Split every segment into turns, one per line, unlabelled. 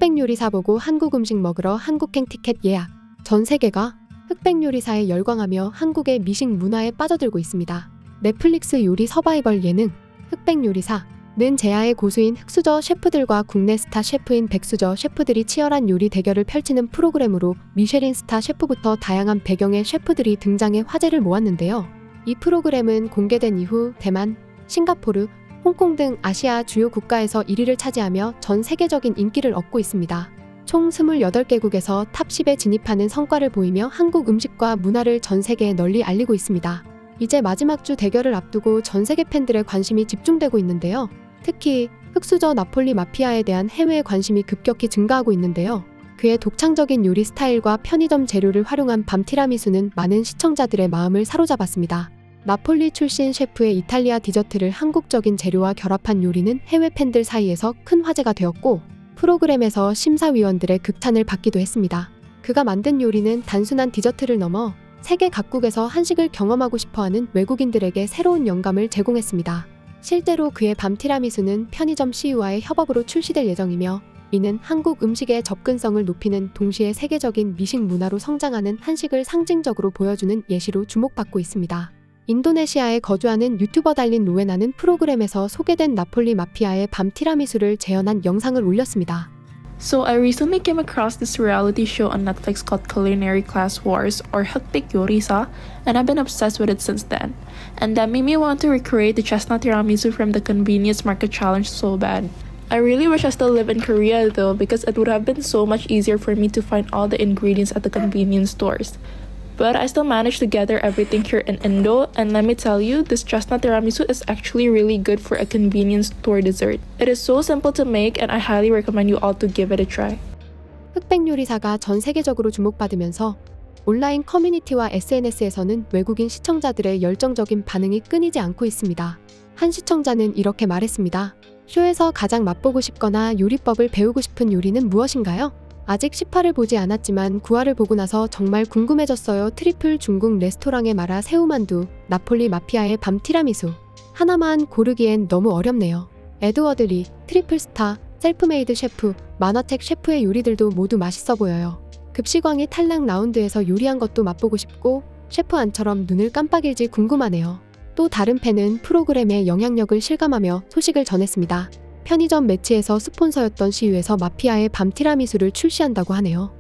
흑백 요리사 보고 한국 음식 먹으러 한국행 티켓 예약. 전 세계가 흑백 요리사에 열광하며 한국의 미식 문화에 빠져들고 있습니다. 넷플릭스 요리 서바이벌 예능 흑백 요리사는 제야의 고수인 흑수저 셰프들과 국내 스타 셰프인 백수저 셰프들이 치열한 요리 대결을 펼치는 프로그램으로 미쉐린 스타 셰프부터 다양한 배경의 셰프들이 등장해 화제를 모았는데요. 이 프로그램은 공개된 이후 대만, 싱가포르, 홍콩 등 아시아 주요 국가에서 1위를 차지하며 전 세계적인 인기를 얻고 있습니다. 총 28개국에서 탑 10에 진입하는 성과를 보이며 한국 음식과 문화를 전 세계에 널리 알리고 있습니다. 이제 마지막 주 대결을 앞두고 전 세계 팬들의 관심이 집중되고 있는데요. 특히 흑수저 나폴리 마피아에 대한 해외 관심이 급격히 증가하고 있는데요. 그의 독창적인 요리 스타일과 편의점 재료를 활용한 밤 티라미수는 많은 시청자들의 마음을 사로잡았습니다. 나폴리 출신 셰프의 이탈리아 디저트를 한국적인 재료와 결합한 요리는 해외 팬들 사이에서 큰 화제가 되었고 프로그램에서 심사위원들의 극찬을 받기도 했습니다. 그가 만든 요리는 단순한 디저트를 넘어 세계 각국에서 한식을 경험하고 싶어하는 외국인들에게 새로운 영감을 제공했습니다. 실제로 그의 밤 티라미수는 편의점 CU와의 협업으로 출시될 예정이며 이는 한국 음식의 접근성을 높이는 동시에 세계적인 미식 문화로 성장하는 한식을 상징적으로 보여주는 예시로 주목받고 있습니다. 인도네시아에 거주하는 유튜버 달린 로에나는 프로그램에서 소개된 나폴리 마피아의 밤 티라미수를 재현한 영상을 올렸습니다.
So I recently came across this reality show on Netflix called Culinary Class Wars or 흑백 요리사, and I've been obsessed with it since then. And that made me want to recreate the chestnut tiramisu from the Convenience Market Challenge so bad. I really wish I still live in Korea though, because it would have been so much easier for me to find all the ingredients at the convenience stores. But I still managed to gather everything here in Indo, and let me tell you, this chestnut tiramisu is actually really good for a convenience store dessert. It is so simple to make, and I highly recommend you all to give it a try.
흑백 요리사가 전 세계적으로 주목받으면서 온라인 커뮤니티와 SNS에서는 외국인 시청자들의 열정적인 반응이 끊이지 않고 있습니다. 한 시청자는 이렇게 말했습니다. 쇼에서 가장 맛보고 싶거나 요리법을 배우고 싶은 요리는 무엇인가요? 아직 10화를 보지 않았지만 9화를 보고 나서 정말 궁금해졌어요. 트리플 중국 레스토랑의 마라 새우만두, 나폴리 마피아의 밤 티라미수. 하나만 고르기엔 너무 어렵네요. 에드워드 리, 트리플 스타, 셀프메이드 셰프, 만화책 셰프의 요리들도 모두 맛있어 보여요. 급식왕이 탈락 라운드에서 요리한 것도 맛보고 싶고 셰프 안처럼 눈을 깜빡일지 궁금하네요. 또 다른 팬은 프로그램의 영향력을 실감하며 소식을 전했습니다. 편의점 매치에서 스폰서였던 CU에서 마피아의 밤 티라미수를 출시한다고 하네요.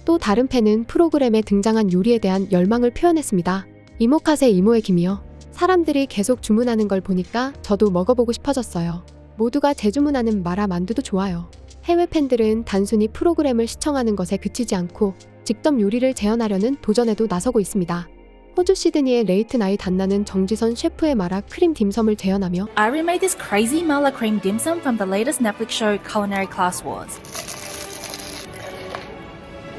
또 다른 팬은 프로그램에 등장한 요리에 대한 열망을 표현했습니다. 이모카세 이모의 김이요. 사람들이 계속 주문하는 걸 보니까 저도 먹어보고 싶어졌어요. 모두가 재주문하는 마라 만두도 좋아요. 해외 팬들은 단순히 프로그램을 시청하는 것에 그치지 않고 직접 요리를 재현하려는 도전에도 나서고 있습니다. 호주 시드니의 레이트 나잇 단나는 정지선 셰프의 마라 크림 딤섬을 재현하며
I remade this crazy mala cream dim sum from the latest Netflix show Culinary Class Wars.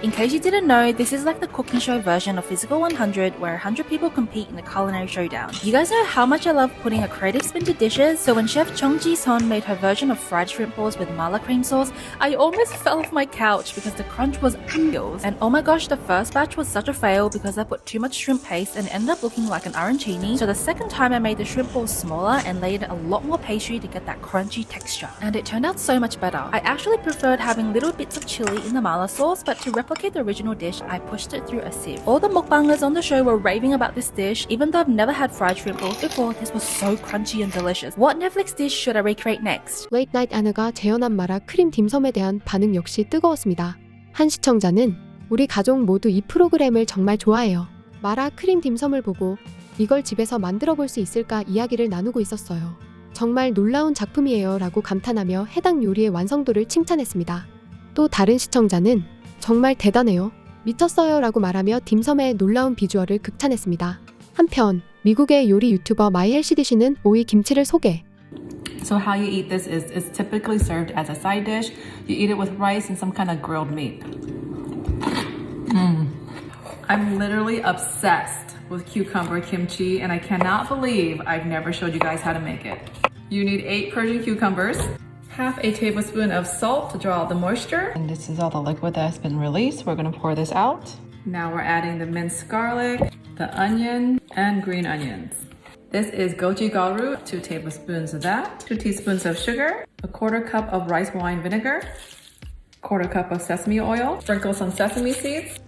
In case you didn't know, this is like the cooking show version of Physical 100 where 100 people compete in a culinary showdown. You guys know how much I love putting a creative spin to dishes, so when Chef Chong Ji-son made her version of fried shrimp balls with mala cream sauce, I almost fell off my couch because the crunch was angles. And oh my gosh, the first batch was such a fail because I put too much shrimp paste and it ended up looking like an arancini. So the second time I made the shrimp balls smaller and laid a lot more pastry to get that crunchy texture. And it turned out so much better. I actually preferred having little bits of chili in the mala sauce, but to replicate the original dish, I pushed it through a sieve. All the mukbangers on the show were raving about this dish, even though I've never had fried shrimp balls before. This was so crunchy and delicious. What Netflix dish should I recreate next?
레이트 나잇 아나가 재현한 마라 크림 딤섬에 대한 반응 역시 뜨거웠습니다. 한 시청자는 우리 가족 모두 이 프로그램을 정말 좋아해요. 마라 크림 딤섬을 보고 이걸 집에서 만들어 볼 수 있을까 이야기를 나누고 있었어요. 정말 놀라운 작품이에요 라고 감탄하며 해당 요리의 완성도를 칭찬했습니다. 또 다른 시청자는 정말 대단해요. 미쳤어요 라고 말하며 딤섬의 놀라운 비주얼을 극찬했습니다. 한편 미국의 요리 유튜버 마이헬시디씨는 오이 김치를 소개.
So how you eat this is it's typically served as a side dish. You eat it with rice and some kind of grilled meat. I'm literally obsessed with cucumber kimchi and I cannot believe I've never showed you guys how to make it. You need 8 Persian cucumbers, half a tablespoon of salt to draw out the moisture. And this is all the liquid that has been released. We're going to pour this out. Now we're adding the minced garlic, the onion, and green onions. This is goji garu, 2 tablespoons of that, 2 teaspoons of sugar, a quarter cup of rice wine vinegar, quarter cup of sesame oil, sprinkle some sesame seeds.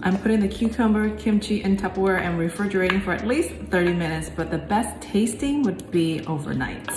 I'm putting the cucumber kimchi in Tupperware and refrigerating for at least 30 minutes, but the best tasting would be overnight.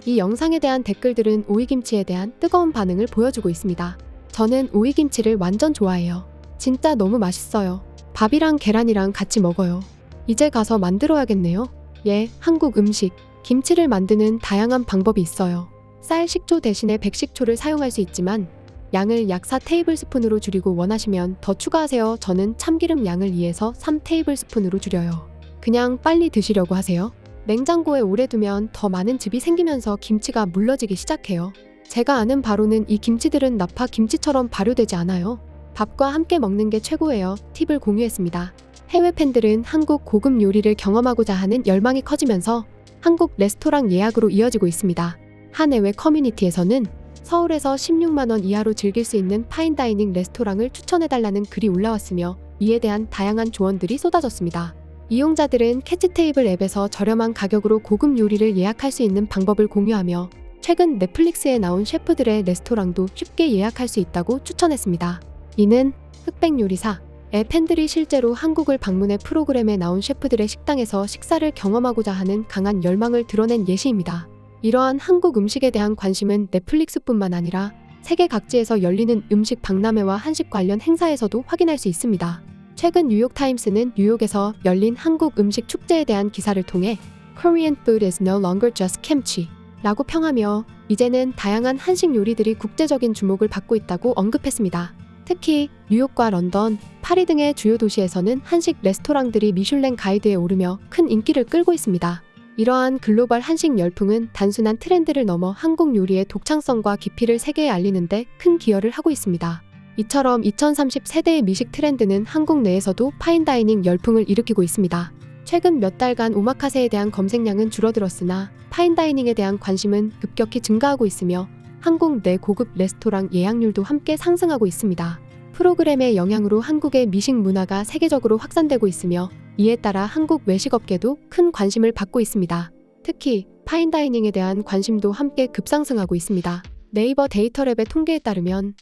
이 영상에 대한 댓글들은 오이김치에 대한 뜨거운 반응을 보여주고 있습니다. 저는 오이김치를 완전 좋아해요. 진짜 너무 맛있어요. 밥이랑 계란이랑 같이 먹어요. 이제 가서 만들어야겠네요. 예, 한국 음식. 김치를 만드는 다양한 방법이 있어요. 쌀 식초 대신에 백식초를 사용할 수 있지만 양을 약 4테이블스푼으로 줄이고 원하시면 더 추가하세요. 저는 참기름 양을 2에서 3테이블스푼으로 줄여요. 그냥 빨리 드시려고 하세요. 냉장고에 오래 두면 더 많은 즙이 생기면서 김치가 물러지기 시작해요. 제가 아는 바로는 이 김치들은 나파 김치처럼 발효되지 않아요. 밥과 함께 먹는 게 최고예요. 팁을 공유했습니다. 해외 팬들은 한국 고급 요리를 경험하고자 하는 열망이 커지면서 한국 레스토랑 예약으로 이어지고 있습니다. 한 해외 커뮤니티에서는 서울에서 16만 원 이하로 즐길 수 있는 파인다이닝 레스토랑을 추천해달라는 글이 올라왔으며 이에 대한 다양한 조언들이 쏟아졌습니다. 이용자들은 캐치테이블 앱에서 저렴한 가격으로 고급 요리를 예약할 수 있는 방법을 공유하며 최근 넷플릭스에 나온 셰프들의 레스토랑도 쉽게 예약할 수 있다고 추천했습니다. 이는 흑백 요리사의 팬들이 실제로 한국을 방문해 프로그램에 나온 셰프들의 식당에서 식사를 경험하고자 하는 강한 열망을 드러낸 예시입니다. 이러한 한국 음식에 대한 관심은 넷플릭스뿐만 아니라 세계 각지에서 열리는 음식 박람회와 한식 관련 행사에서도 확인할 수 있습니다. 최근 뉴욕타임스는 뉴욕에서 열린 한국 음식 축제에 대한 기사를 통해 Korean food is no longer just kimchi 라고 평하며 이제는 다양한 한식 요리들이 국제적인 주목을 받고 있다고 언급했습니다. 특히 뉴욕과 런던, 파리 등의 주요 도시에서는 한식 레스토랑들이 미슐랭 가이드에 오르며 큰 인기를 끌고 있습니다. 이러한 글로벌 한식 열풍은 단순한 트렌드를 넘어 한국 요리의 독창성과 깊이를 세계에 알리는 데 큰 기여를 하고 있습니다. 이처럼 2030 세대의 미식 트렌드는 한국 내에서도 파인다이닝 열풍을 일으키고 있습니다. 최근 몇 달간 오마카세에 대한 검색량은 줄어들었으나 파인다이닝에 대한 관심은 급격히 증가하고 있으며 한국 내 고급 레스토랑 예약률도 함께 상승하고 있습니다. 프로그램의 영향으로 한국의 미식 문화가 세계적으로 확산되고 있으며 이에 따라 한국 외식업계도 큰 관심을 받고 있습니다. 특히 파인다이닝에 대한 관심도 함께 급상승하고 있습니다. 네이버 데이터랩의 통계에 따르면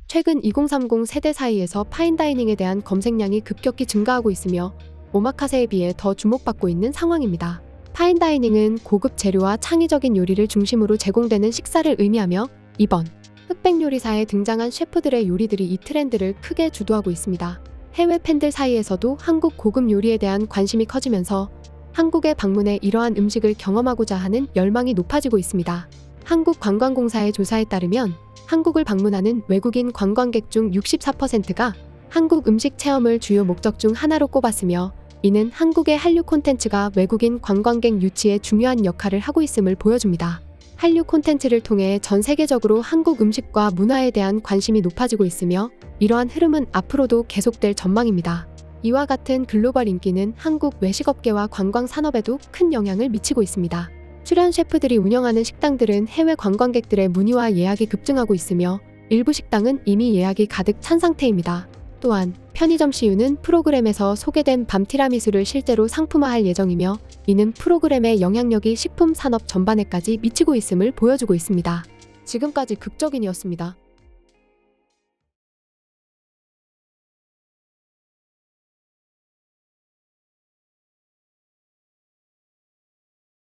최근 2030 세대 사이에서 파인다이닝에 대한 검색량이 급격히 증가하고 있으며 오마카세에 비해 더 주목받고 있는 상황입니다. 파인다이닝은 고급 재료와 창의적인 요리를 중심으로 제공되는 식사를 의미하며 이번 흑백 요리사에 등장한 셰프들의 요리들이 이 트렌드를 크게 주도하고 있습니다. 해외 팬들 사이에서도 한국 고급 요리에 대한 관심이 커지면서 한국에 방문해 이러한 음식을 경험하고자 하는 열망이 높아지고 있습니다. 한국관광공사의 조사에 따르면 한국을 방문하는 외국인 관광객 중 64%가 한국 음식 체험을 주요 목적 중 하나로 꼽았으며 이는 한국의 한류 콘텐츠가 외국인 관광객 유치에 중요한 역할을 하고 있음을 보여줍니다. 한류 콘텐츠를 통해 전 세계적으로 한국 음식과 문화에 대한 관심이 높아지고 있으며 이러한 흐름은 앞으로도 계속될 전망입니다. 이와 같은 글로벌 인기는 한국 외식업계와 관광 산업에도 큰 영향을 미치고 있습니다. 출연 셰프들이 운영하는 식당들은 해외 관광객들의 문의와 예약이 급증하고 있으며 일부 식당은 이미 예약이 가득 찬 상태입니다. 또한 편의점 CU는 프로그램에서 소개된 밤 티라미수를 실제로 상품화할 예정이며 이는 프로그램의 영향력이 식품 산업 전반에까지 미치고 있음을 보여주고 있습니다. 지금까지 극적인이었습니다.